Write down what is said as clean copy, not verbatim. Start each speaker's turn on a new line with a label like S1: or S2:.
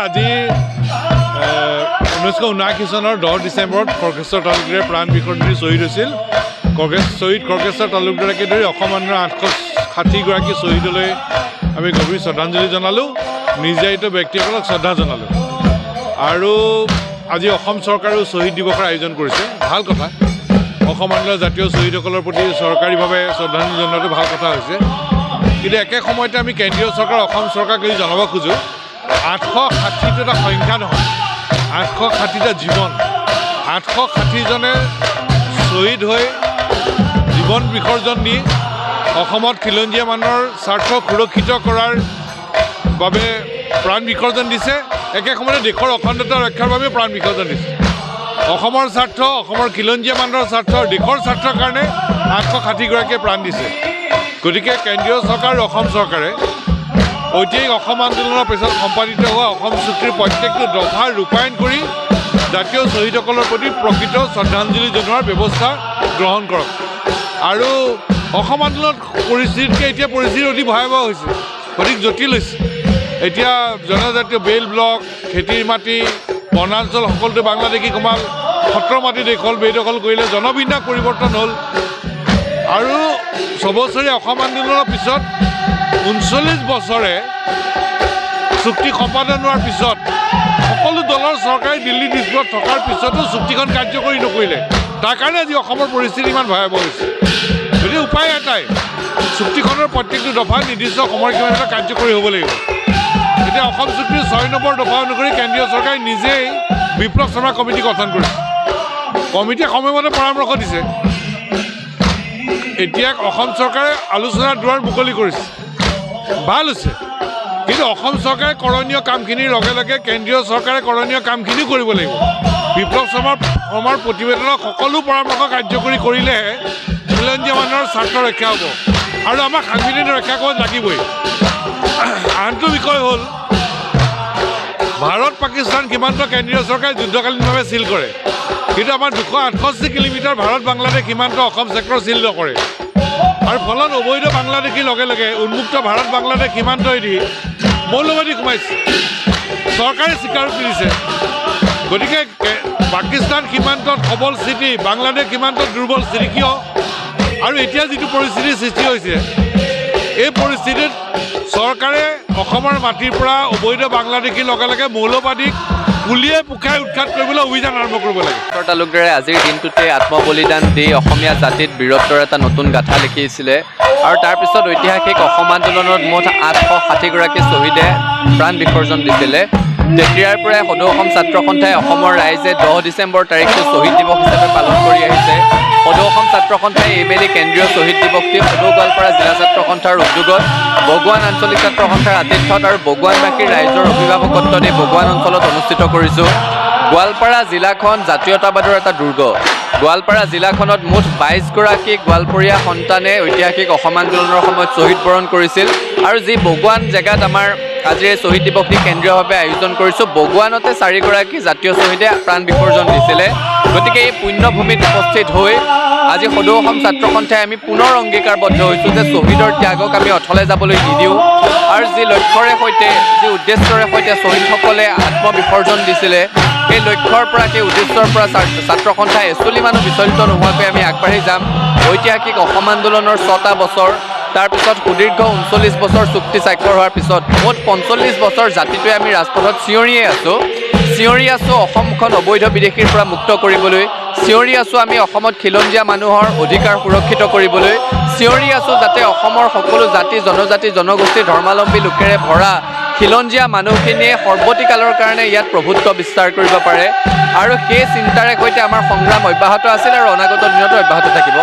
S1: আজি 1979 চনৰ 10 ডিচেম্বৰত খৰ্গেশ্বৰ তালুকদাৰে প্ৰাণ বিসৰ্জন দি শ্বহীদ হৈছিল। শ্বহীদ খৰ্গেশ্বৰ তালুকদাৰকে ধৰি অসম আন্দোলনৰ 860গৰাকী শ্বহীদলৈ আমি গভীৰ শ্ৰদ্ধাঞ্জলি জনালোঁ, নিৰ্যাতিত ব্যক্তিসকলক শ্ৰদ্ধা জনালোঁ। আৰু আজি অসম চৰকাৰেও শ্বহীদ দিৱসৰ আয়োজন কৰিছে, ভাল কথা। অসম আন্দোলনৰ জাতীয় শ্বহীদসকলৰ প্ৰতি চৰকাৰীভাৱে শ্ৰদ্ধাঞ্জলি জনোৱাটো ভাল কথা হৈছে। কিন্তু একে সময়তে আমি কেন্দ্ৰীয় চৰকাৰ অসম চৰকাৰক জনাব খোজোঁ, 860টো এটা সংখ্যা নহয়, 860টা জীৱন। 860জনে শ্বহীদ হৈ জীৱন বিসৰ্জন দি অসমত খিলঞ্জীয়া মানুহৰ স্বাৰ্থ সুৰক্ষিত কৰাৰ বাবে প্ৰাণ বিসৰ্জন দিছে। একে সময়তে দেশৰ অখণ্ডতা ৰক্ষাৰ বাবে প্ৰাণ বিসৰ্জন দিছে। অসমৰ স্বাৰ্থ, অসমৰ খিলঞ্জীয়া মানুহৰ স্বাৰ্থ, দেশৰ স্বাৰ্থৰ কাৰণে 860গৰাকীয়ে প্ৰাণ দিছে। গতিকে কেন্দ্ৰীয় চৰকাৰ আৰু অসম চৰকাৰে ঐতিহাসিক অসম আন্দোলনৰ পিছত সম্পাদিত হোৱা অসম চুক্তিৰ প্ৰত্যেকটো দফা ৰূপায়ণ কৰি জাতীয় শ্বহীদসকলৰ প্ৰতি প্ৰকৃত শ্ৰদ্ধাঞ্জলি জনোৱাৰ ব্যৱস্থা গ্ৰহণ কৰক। আৰু অসম আন্দোলনত পৰিস্থিতিতকৈ এতিয়া পৰিস্থিতি অতি ভয়াৱহ হৈছে, অধিক জটিল হৈছে। এতিয়া জনজাতীয় বেল ব্লক, খেতিৰ মাটি, বনাঞ্চল সকলোতে বাংলাদেশী কমাল, সত্ৰৰ মাটি দখল বেদখল কৰিলে, জনবিন্যাস পৰিৱৰ্তন হ'ল। আৰু ছবছৰীয়া অসম আন্দোলনৰ পিছত 39 বছৰে চুক্তি সম্পাদন হোৱাৰ পিছত সকলো দলৰ চৰকাৰে দিল্লী দিছপুৰত থকাৰ পিছতো চুক্তিখন কাৰ্যকৰী নকৰিলে। তাৰ কাৰণে আজি অসমৰ পৰিস্থিতি ইমান ভয়াৱহ হৈছে। গতিকে উপায় এটাই, চুক্তিখনৰ প্ৰত্যেকটো দফা নিৰ্দিষ্ট সময়সীমাৰ ভিতৰত কাৰ্যকৰী হ'ব লাগিব। এতিয়া অসম চুক্তিৰ 6 নম্বৰ দফা অনুসৰি কেন্দ্ৰীয় চৰকাৰে নিজেই বিপ্লৱ শৰ্মা কমিটি গঠন কৰিছে। কমিটিয়ে সময়মতে পৰামৰ্শ দিছে। এতিয়া অসম চৰকাৰে আলোচনাৰ দুৱাৰ মুকলি কৰিছে, ভাল হৈছে। কিন্তু অসম চৰকাৰে কৰণীয় কামখিনিৰ লগে লগে কেন্দ্ৰীয় চৰকাৰে কৰণীয় কামখিনিও কৰিব লাগিব। বিপ্লৱ শৰ্মাৰ প্ৰতিবেদনৰ সকলো পৰামৰ্শ কাৰ্যকৰী কৰিলেহে খিলঞ্জীয়া মানুহৰ স্বাৰ্থ ৰক্ষা হ'ব আৰু আমাক সাংবিধানিক ৰক্ষা কৰিব লাগিবই। আনটো বিষয় হ'ল, ভাৰত পাকিস্তান সীমান্ত কেন্দ্ৰীয় চৰকাৰে যুদ্ধকালীনভাৱে চিল কৰে, কিন্তু আমাৰ 268 কিলোমিটাৰ ভাৰত বাংলাদেশ সীমান্ত অসম ছেক্টৰ চিল নকৰে। আৰু ফলত অবৈধ বাংলাদেশীৰ লগে লগে উন্মুক্ত ভাৰত বাংলাদেশ সীমান্তইদি মৌলবাদী সোমাইছে, চৰকাৰে স্বীকাৰোক্তি দিছে। গতিকে পাকিস্তান সীমান্তত সবল স্থিতি, বাংলাদেশ সীমান্তত দুৰ্বল স্থিতি কিয়? আৰু এতিয়া যিটো পৰিস্থিতিৰ সৃষ্টি হৈছে, এই পৰিস্থিতিত চৰকাৰে অসমৰ মাটিৰ পৰা অবৈধ বাংলাদেশীৰ লগে লগে মৌলবাদীক পুলিয়ে পোখাই উৎখাত কৰিবলৈ অভিযান আৰম্ভ কৰিব লাগে।
S2: তালুকদাৰে আজিৰ দিনটোতে আত্মবলিদান দি অসমীয়া জাতিত বীৰত্বৰ এটা নতুন গাথা লিখিছিলে। আৰু তাৰপিছত ঐতিহাসিক অসম আন্দোলনত মুঠ 860গৰাকী শ্বহীদে প্ৰাণ বিসৰ্জন দিছিলে। তেতিয়াৰ পৰাই সদৌ অসম ছাত্ৰ সন্থাই অসমৰ ৰাইজে 10 ডিচেম্বৰ তাৰিখটো শ্বহীদ দিৱস হিচাপে পালন কৰি আহিছে। সদৌ অসম ছাত্ৰ সন্থাই এইবেলি কেন্দ্ৰীয় শ্বহীদ দিৱসটি সদৌ গোৱালপাৰা জিলা ছাত্ৰ সন্থাৰ উদ্যোগত বগুৱান আঞ্চলিক ছাত্ৰ সন্থাৰ আতিথ্যত আৰু বগুৱানবাসীৰ ৰাইজৰ অভিভাৱকত্বত এই বগুৱান অঞ্চলত অনুষ্ঠিত কৰিছোঁ। গোৱালপাৰা জিলাখন জাতীয়তাবাদৰ এটা দুৰ্গ। গোৱালপাৰা জিলাখনত মুঠ 22গৰাকী গোৱালপৰীয়া সন্তানে ঐতিহাসিক অসম আন্দোলনৰ সময়ত শ্বহীদ বৰণ কৰিছিল। আৰু যি বগুৱান জেগাত আমাৰ আজিৰ এই শ্বহীদ দিৱসটি কেন্দ্ৰীয়ভাৱে আয়োজন কৰিছোঁ, বগুৱানতে 4গৰাকী জাতীয় শ্বহীদে প্ৰাণ বিসৰ্জন দিছিলে। গতিকে এই পুণ্যভূমিত উপস্থিত হৈ আজি সদৌ অসম ছাত্ৰ সন্থাই আমি পুনৰ অংগীকাৰবদ্ধ হৈছোঁ যে শ্বহীদৰ ত্যাগক আমি অথলে যাবলৈ নিদিওঁ। আৰু যি লক্ষ্যৰে সৈতে, যি উদ্দেশ্যৰে সৈতে শ্বহীদসকলে আত্মবিসৰ্জন দিছিলে, সেই লক্ষ্যৰ পৰা, সেই উদ্দেশ্যৰ পৰা ছাত্ৰ সন্থাই এচলি মানুহ বিচলিত নোহোৱাকৈ আমি আগবাঢ়ি যাম। ঐতিহাসিক অসম আন্দোলনৰ 6টা বছৰ, তাৰপিছত সুদীৰ্ঘ 39 বছৰ চুক্তি স্বাক্ষৰ হোৱাৰ পিছত মুঠ 45 বছৰ জাতিটোৱে আমি ৰাজপথত চিঞৰি আছোঁ অসমখন অবৈধ বিদেশীৰ পৰা মুক্ত কৰিবলৈ, চিঞৰি আছোঁ আমি অসমত খিলঞ্জীয়া মানুহৰ অধিকাৰ সুৰক্ষিত কৰিবলৈ, চিঞৰি আছোঁ যাতে অসমৰ সকলো জাতি জনজাতি জনগোষ্ঠী ধৰ্মাৱলম্বী লোকেৰে ভৰা খিলঞ্জীয়া মানুহখিনিয়ে সৰ্বতিকালৰ কাৰণে ইয়াত প্ৰভুত্ব বিস্তাৰ কৰিব পাৰে। আৰু সেই চিন্তাৰে সৈতে আমাৰ সংগ্ৰাম অব্যাহত আছিল আৰু অনাগত দিনতো অব্যাহত থাকিব।